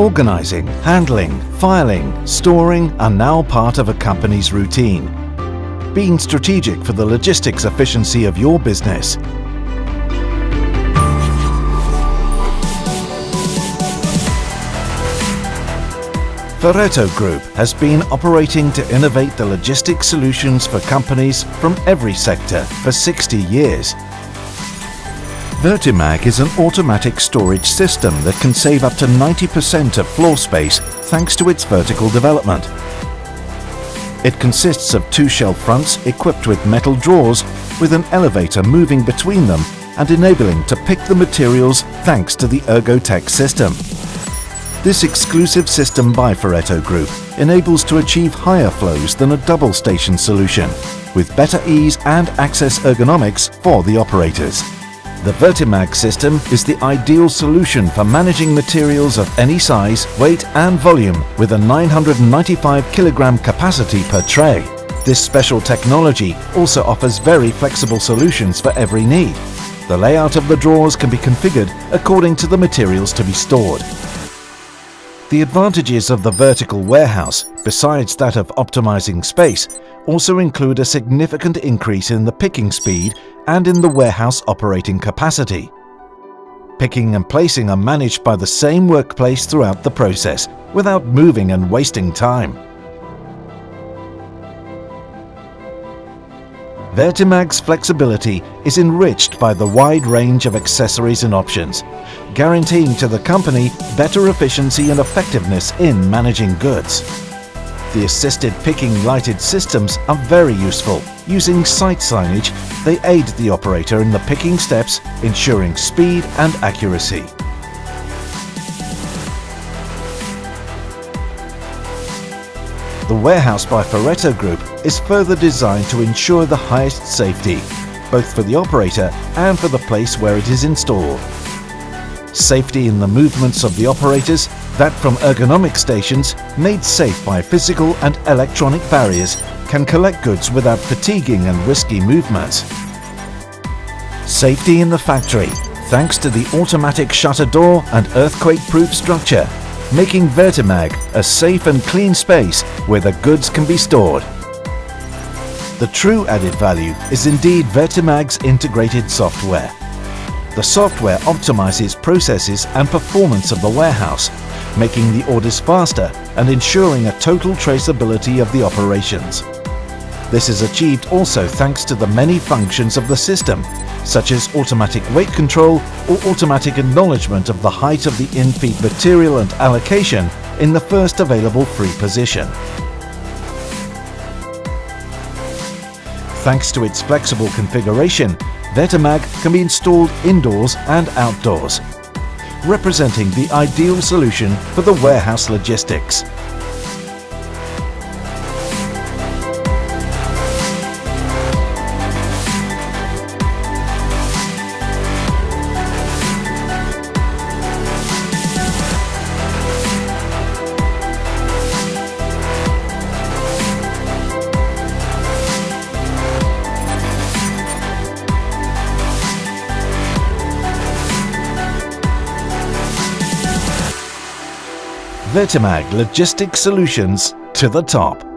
Organizing, handling, filing, storing are now part of a company's routine. Being strategic for the logistics efficiency of your business. Ferretto Group has been operating to innovate the logistics solutions for companies from every sector for 60 years. Vertimag is an automatic storage system that can save up to 90% of floor space thanks to its vertical development. It consists of two shelf fronts equipped with metal drawers with an elevator moving between them and enabling to pick the materials thanks to the ErgoTech system. This exclusive system by Ferretto Group enables to achieve higher flows than a double station solution, with better ease and access ergonomics for the operators. The Vertimag system is the ideal solution for managing materials of any size, weight and volume with a 995 kilogram capacity per tray. This special technology also offers very flexible solutions for every need. The layout of the drawers can be configured according to the materials to be stored. The advantages of the vertical warehouse, besides that of optimizing space, also include a significant increase in the picking speed and in the warehouse operating capacity. Picking and placing are managed by the same workplace throughout the process, without moving and wasting time. Vertimag's flexibility is enriched by the wide range of accessories and options, guaranteeing to the company better efficiency and effectiveness in managing goods. The assisted picking lighted systems are very useful. Using sight signage, they aid the operator in the picking steps, ensuring speed and accuracy. The warehouse by Ferretto Group is further designed to ensure the highest safety, both for the operator and for the place where it is installed. Safety in the movements of the operators, that from ergonomic stations, made safe by physical and electronic barriers, can collect goods without fatiguing and risky movements. Safety in the factory, thanks to the automatic shutter door and earthquake-proof structure, making Vertimag a safe and clean space where the goods can be stored. The true added value is indeed Vertimag's integrated software. The software optimizes processes and performance of the warehouse, making the orders faster and ensuring a total traceability of the operations. This is achieved also thanks to the many functions of the system, such as automatic weight control or automatic acknowledgement of the height of the in-feed material and allocation in the first available free position. Thanks to its flexible configuration, Vertimag can be installed indoors and outdoors, representing the ideal solution for the warehouse logistics. Vertimag Logistics Solutions to the top.